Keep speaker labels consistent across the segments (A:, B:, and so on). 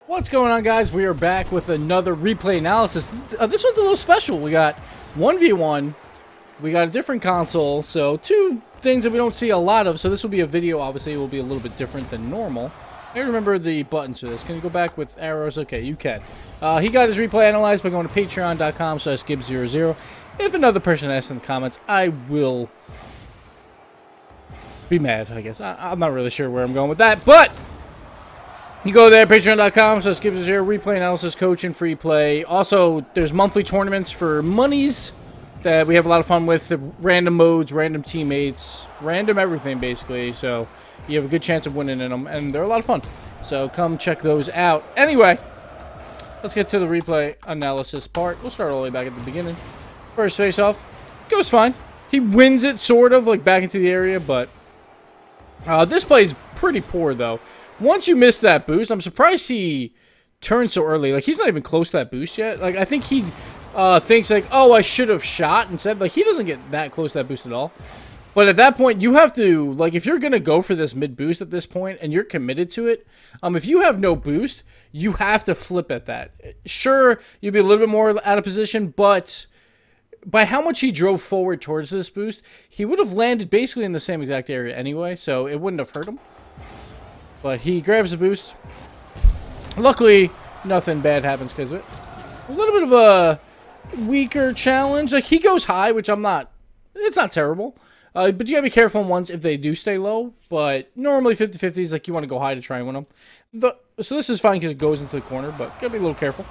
A: What's going on, guys? We are back with another replay analysis. This one's a little special. We got 1v1. We got a different console, so two things that we don't see a lot of. So this will be a video. Obviously, it will be a little bit different than normal. I remember the buttons for this. Can you go back with arrows? Okay, you can. He got his replay analyzed by going to patreon.com/Gibbs00. If another person asks in the comments, I will be mad, I guess. I'm not really sure where I'm going with that, but you go there, patreon.com/Gibbs00, replay analysis, coaching, free play. Also, there's monthly tournaments for monies that we have a lot of fun with. Random modes, random teammates, random everything, basically. So you have a good chance of winning in them, and they're a lot of fun. So come check those out. Anyway, let's get to the replay analysis part. We'll start all the way back at the beginning. First face-off goes fine. He wins it, sort of, like back into the area, but this play is pretty poor, though. Once you miss that boost, I'm surprised he turned so early. Like, he's not even close to that boost yet. Like, I think he thinks, like, oh, I should have shot instead. Like, he doesn't get that close to that boost at all. But at that point, you have to, like, if you're going to go for this mid-boost at this point and you're committed to it, if you have no boost, you have to flip at that. Sure, you'll be a little bit more out of position, but by how much he drove forward towards this boost, he would have landed basically in the same exact area anyway, so it wouldn't have hurt him. But he grabs the boost. Luckily, nothing bad happens because of it. A little bit of a weaker challenge. Like, he goes high, which I'm not... It's not terrible. But you gotta be careful on ones if they do stay low. But normally 50-50s, like, you want to go high to try and win them. So this is fine because it goes into the corner, but gotta be a little careful.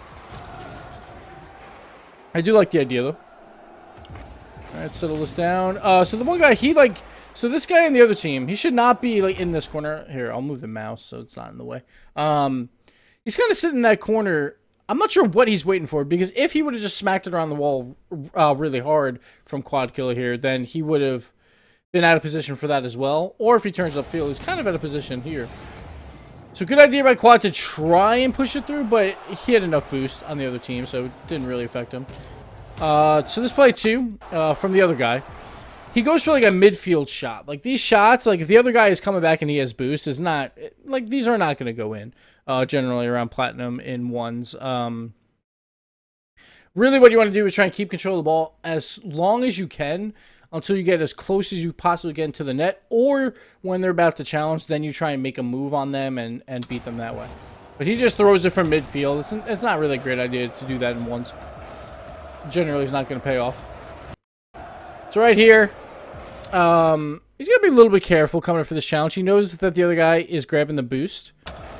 A: I do like the idea, though. Alright, settle this down. So the one guy, he, like... So this guy in the other team, he should not be, like, in this corner. Here, I'll move the mouse so it's not in the way. He's kind of sitting in that corner. I'm not sure what he's waiting for, because if he would have just smacked it around the wall really hard from Quadd-Killa here, then he would have been out of position for that as well. Or if he turns upfield, he's kind of out of position here. So good idea by Quadd to try and push it through, but he had enough boost on the other team, so it didn't really affect him. So this play, too, from the other guy. He goes for, like, a midfield shot. Like, these shots, like, if the other guy is coming back and he has boost, is not... Like, these are not going to go in, generally, around platinum in ones. Really, what you want to do is try and keep control of the ball as long as you can until you get as close as you possibly get into the net. Or, when they're about to challenge, then you try and make a move on them and beat them that way. But he just throws it from midfield. It's not really a great idea to do that in ones. Generally, it's not going to pay off. So, right here... he's going to be a little bit careful coming up for this challenge. He knows that the other guy is grabbing the boost.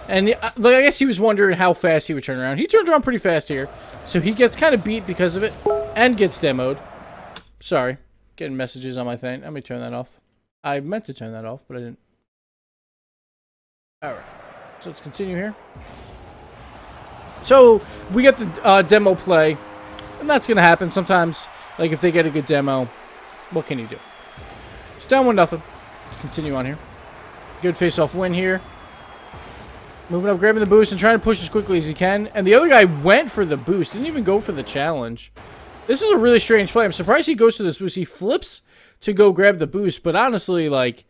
A: And like, I guess he was wondering how fast he would turn around. He turns around pretty fast here. So he gets kind of beat because of it. And gets demoed. Sorry. Getting messages on my thing. Let me turn that off. I meant to turn that off, but I didn't. Alright. So let's continue here. So we get the demo play. And that's going to happen sometimes. Like, if they get a good demo, what can you do? It's down 1-0. Let's continue on here. Good face-off win here. Moving up, grabbing the boost and trying to push as quickly as he can. And the other guy went for the boost. Didn't even go for the challenge. This is a really strange play. I'm surprised he goes for this boost. He flips to go grab the boost. But honestly, like,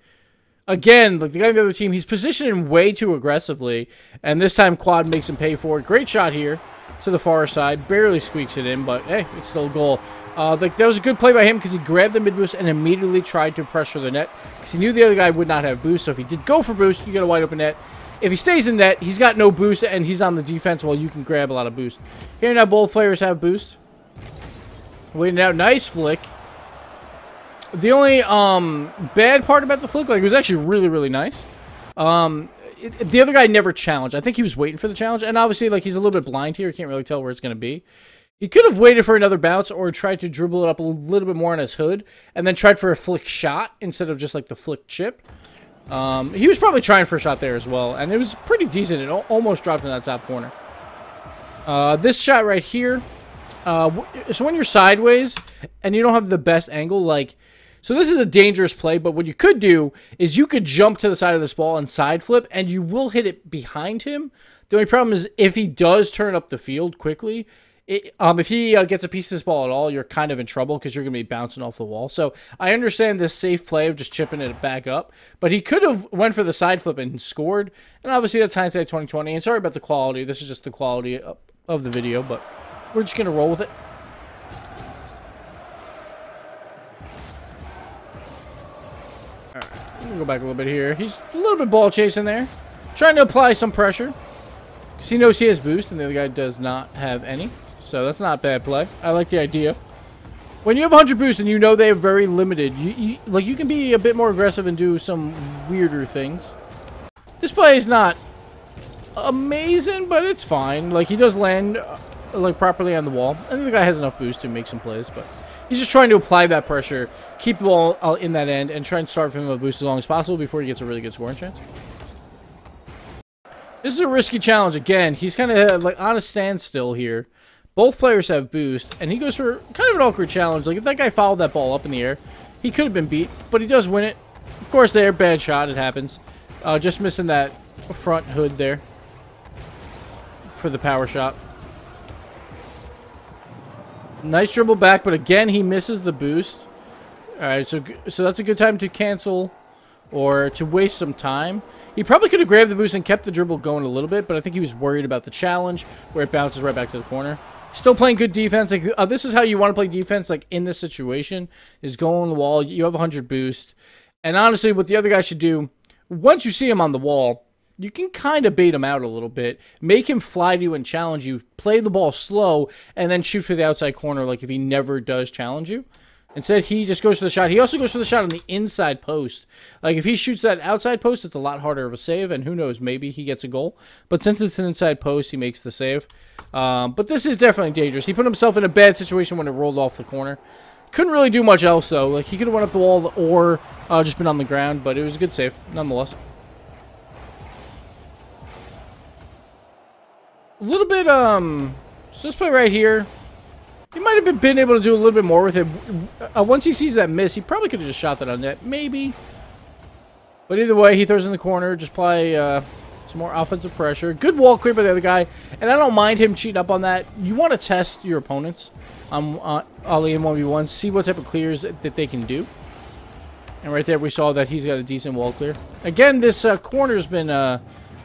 A: again, like the guy on the other team, he's positioning way too aggressively. And this time, Quadd makes him pay for it. Great shot here to the far side. Barely squeaks it in, but hey, it's still a goal. Like, that was a good play by him because he grabbed the mid boost and immediately tried to pressure the net because he knew the other guy would not have boost. So if he did go for boost, you get a wide open net. If he stays in net, he's got no boost and he's on the defense while you can grab a lot of boost. Here now, both players have boost. Waiting out, nice flick. The only bad part about the flick, like, it was actually really, really nice. The other guy never challenged. I think he was waiting for the challenge, and obviously, like, he's a little bit blind here. He can't really tell where it's going to be. He could have waited for another bounce or tried to dribble it up a little bit more on his hood and then tried for a flick shot instead of just like the flick chip. He was probably trying for a shot there as well, and it was pretty decent. It almost dropped in that top corner. This shot right here, so when you're sideways and you don't have the best angle, like, so this is a dangerous play, but what you could do is you could jump to the side of this ball and side flip, and you will hit it behind him. The only problem is if he does turn up the field quickly, If he gets a piece of this ball at all, you're kind of in trouble because you're going to be bouncing off the wall. So I understand this safe play of just chipping it back up, but he could have went for the side flip and scored. And obviously that's hindsight 2020. And sorry about the quality. This is just the quality of the video, but we're just going to roll with it. All right, I'm going to go back a little bit here. He's a little bit ball chasing there, trying to apply some pressure because he knows he has boost and the other guy does not have any. So that's not bad play. I like the idea. When you have 100 boost and you know they have very limited, you can be a bit more aggressive and do some weirder things. This play is not amazing, but it's fine. Like, he does land like properly on the wall. I think the guy has enough boost to make some plays, but he's just trying to apply that pressure, keep the ball in that end, and try and start him with a boost as long as possible before he gets a really good scoring chance. This is a risky challenge. Again, he's kind of like on a standstill here. Both players have boost, and he goes for kind of an awkward challenge. Like, if that guy fouled that ball up in the air, he could have been beat, but he does win it. Of course, there, bad shot, it happens. Just missing that front hood there for the power shot. Nice dribble back, but again, he misses the boost. All right, so that's a good time to cancel or to waste some time. He probably could have grabbed the boost and kept the dribble going a little bit, but I think he was worried about the challenge where it bounces right back to the corner. Still playing good defense. Like, this is how you want to play defense, like, in this situation, is go on the wall. You have 100 boost. And honestly, what the other guy should do, once you see him on the wall, you can kind of bait him out a little bit. Make him fly to you and challenge you. Play the ball slow, and then shoot for the outside corner, like if he never does challenge you. Instead, he just goes for the shot. He also goes for the shot on the inside post. Like, if he shoots that outside post, it's a lot harder of a save, and who knows, maybe he gets a goal. But since it's an inside post, he makes the save. But this is definitely dangerous. He put himself in a bad situation when it rolled off the corner. Couldn't really do much else, though. Like, he could have went up the wall or just been on the ground, but it was a good save, nonetheless. A little bit, so this play right here, he might have been able to do a little bit more with it. Once he sees that miss, he probably could have just shot that on net, maybe. But either way, he throws in the corner, just apply some more offensive pressure. Good wall clear by the other guy, and I don't mind him cheating up on that. You want to test your opponents Ollie in 1v1, see what type of clears that they can do. And right there, we saw that he's got a decent wall clear. Again, this corner's been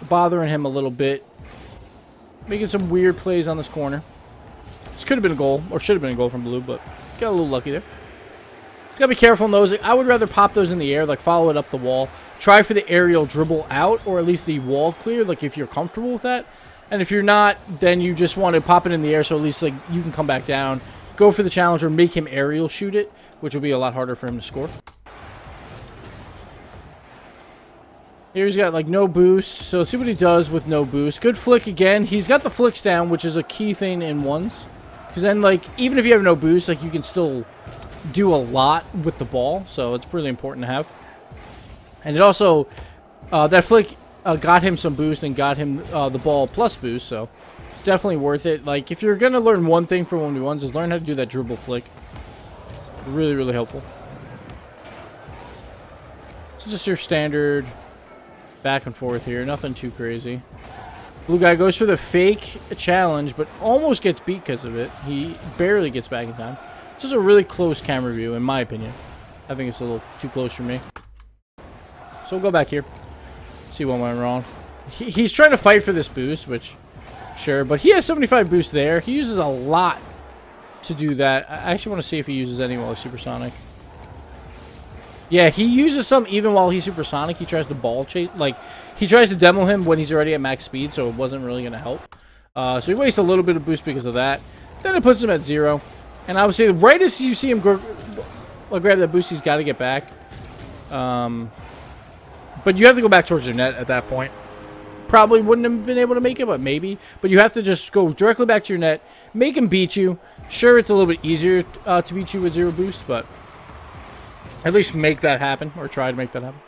A: bothering him a little bit, making some weird plays on this corner. This could have been a goal, or should have been a goal from Blue, but got a little lucky there. He's got to be careful in those. I would rather pop those in the air, like follow it up the wall. Try for the aerial dribble out, or at least the wall clear, like if you're comfortable with that. And if you're not, then you just want to pop it in the air, so at least like you can come back down, go for the challenge, or make him aerial shoot it, which will be a lot harder for him to score. Here he's got like no boost, so let's see what he does with no boost. Good flick again. He's got the flicks down, which is a key thing in ones. Because then, like, even if you have no boost, like, you can still do a lot with the ball. So it's really important to have. And it also, that flick got him some boost and got him the ball plus boost. So it's definitely worth it. Like, if you're going to learn one thing from 1v1s, is learn how to do that dribble flick. Really, really helpful. This is just your standard back and forth here. Nothing too crazy. Blue guy goes for the fake challenge, but almost gets beat because of it. He barely gets back in time. This is a really close camera view, in my opinion. I think it's a little too close for me. So we'll go back here. See what went wrong. He's trying to fight for this boost, which, sure. But he has 75 boost there. He uses a lot to do that. I actually want to see if he uses any while he's supersonic. Yeah, he uses some even while he's supersonic. He tries to ball chase. Like, he tries to demo him when he's already at max speed, so it wasn't really going to help. So he wastes a little bit of boost because of that. Then it puts him at 0. And I would say right as you see him grab that boost, he's got to get back. But you have to go back towards your net at that point. Probably wouldn't have been able to make it, but maybe. But you have to just go directly back to your net. Make him beat you. Sure, it's a little bit easier to beat you with 0 boost, but at least make that happen, or try to make that happen.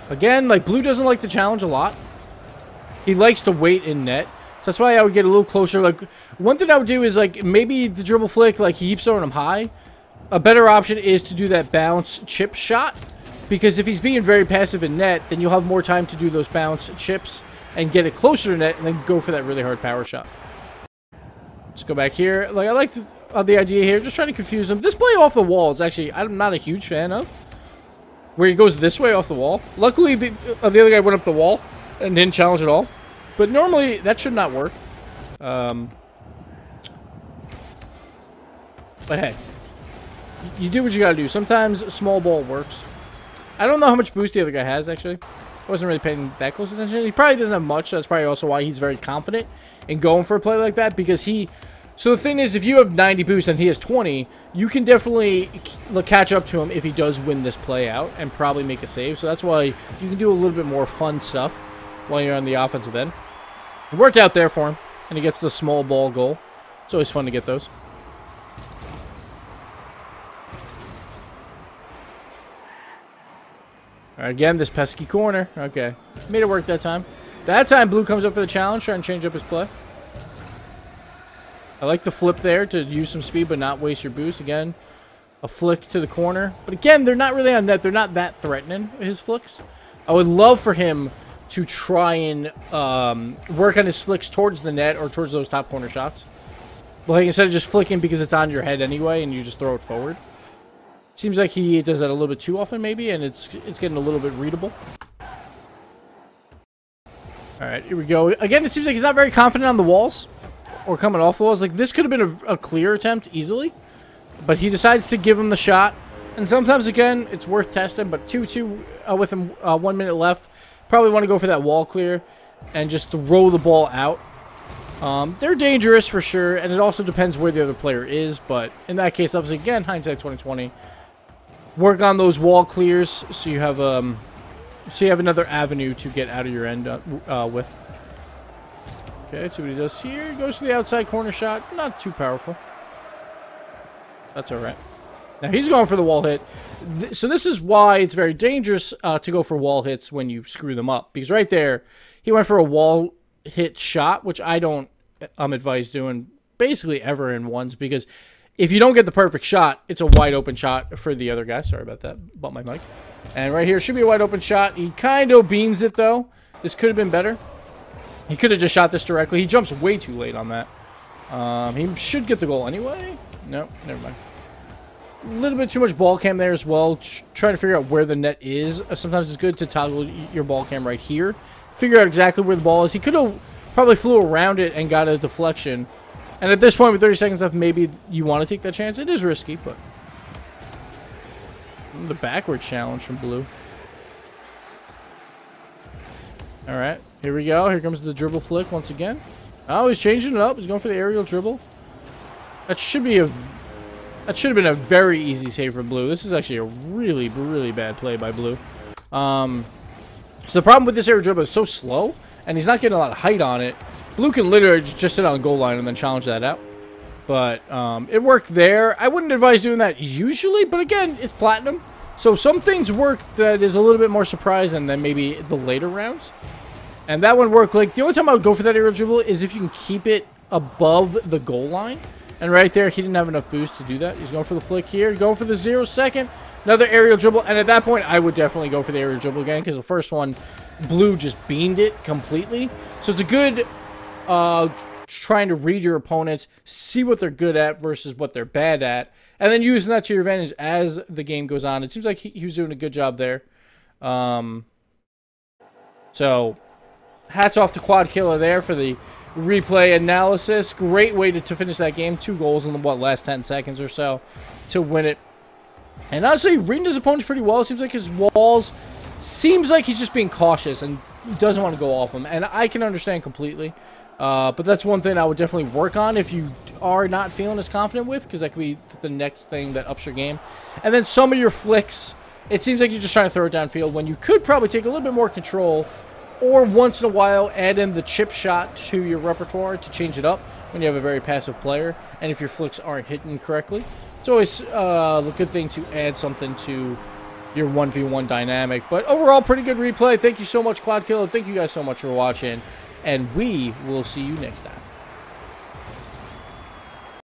A: Again, like, Blue doesn't like the challenge a lot. He likes to wait in net. So that's why I would get a little closer. Like, one thing I would do is, like, maybe the dribble flick, like, he keeps throwing him high. A better option is to do that bounce chip shot. Because if he's being very passive in net, then you'll have more time to do those bounce chips and get it closer to net and then go for that really hard power shot. Let's go back here. Like, I like the idea here. Just trying to confuse him. This play off the wall is actually, I'm not a huge fan of. Where he goes this way off the wall. Luckily, the other guy went up the wall and didn't challenge at all. But normally, that should not work. But hey. You do what you gotta do. Sometimes a small ball works. I don't know how much boost the other guy has, actually. I wasn't really paying that close attention. He probably doesn't have much. So that's probably also why he's very confident in going for a play like that. Because he... So the thing is, if you have 90 boost and he has 20, you can definitely catch up to him if he does win this play out and probably make a save. So that's why you can do a little bit more fun stuff while you're on the offensive end. It worked out there for him, and he gets the small ball goal. It's always fun to get those. All right, again, this pesky corner. Okay. Made it work that time. That time, Blue comes up for the challenge, trying to change up his play. I like the flip there to use some speed but not waste your boost. Again, a flick to the corner. But again, they're not really on net. They're not that threatening, his flicks. I would love for him to try and work on his flicks towards the net or towards those top corner shots. Like, instead of just flicking because it's on your head anyway and you just throw it forward. Seems like he does that a little bit too often maybe, and it's getting a little bit readable. All right, here we go. Again, it seems like he's not very confident on the walls. Or coming off the walls. Like, this could have been a clear attempt easily. But he decides to give him the shot. And sometimes, again, it's worth testing. But 2-2 with him 1 minute left. Probably want to go for that wall clear. And just throw the ball out. They're dangerous for sure. And it also depends where the other player is. But in that case, obviously, again, hindsight 2020. Work on those wall clears. So you have another avenue to get out of your end with. Okay, see what he does here. Goes to the outside corner shot. Not too powerful. That's all right. Now, he's going for the wall hit. So this is why it's very dangerous to go for wall hits when you screw them up. Because right there, he went for a wall hit shot, which I don't advise doing basically ever in ones. Because if you don't get the perfect shot, it's a wide open shot for the other guy. Sorry about that. Bumped my mic. And right here should be a wide open shot. He kind of beans it, though. This could have been better. He could have just shot this directly. He jumps way too late on that. He should get the goal anyway. No, never mind. A little bit too much ball cam there as well. Trying to figure out where the net is. Sometimes it's good to toggle your ball cam right here. Figure out exactly where the ball is. He could have probably flew around it and got a deflection. And at this point, with 30 seconds left, maybe you want to take that chance. It is risky, but... The backward challenge from Blue. Alright, here we go. Here comes the dribble flick once again. Oh, he's changing it up. He's going for the aerial dribble. That should have been a very easy save for Blue. This is actually a really, really bad play by Blue. So the problem with this aerial dribble is so slow, and he's not getting a lot of height on it. Blue can literally just sit on the goal line and then challenge that out. But it worked there. I wouldn't advise doing that usually, but again, it's Platinum. So some things work that is a little bit more surprising than maybe the later rounds. And that one worked. Like, the only time I would go for that aerial dribble is if you can keep it above the goal line. And right there, he didn't have enough boost to do that. He's going for the flick here. Going for the 0 second. Another aerial dribble. And at that point, I would definitely go for the aerial dribble again. Because the first one, Blue just beamed it completely. So it's a good trying to read your opponents. See what they're good at versus what they're bad at. And then using that to your advantage as the game goes on. It seems like he was doing a good job there. So... Hats off to Quadd-Killa there for the replay analysis. Great way to finish that game. 2 goals in the, last 10 seconds or so to win it. And honestly, reading his opponents pretty well. It seems like his walls... Seems like he's just being cautious and doesn't want to go off them. And I can understand completely. But that's one thing I would definitely work on if you are not feeling as confident with. Because that could be the next thing that ups your game. And then some of your flicks... It seems like you're just trying to throw it downfield when you could probably take a little bit more control... Or once in a while, add in the chip shot to your repertoire to change it up when you have a very passive player. And if your flicks aren't hitting correctly. It's always a good thing to add something to your 1v1 dynamic. But overall, pretty good replay. Thank you so much, Quadd-Killa. Thank you guys so much for watching. And we will see you next time.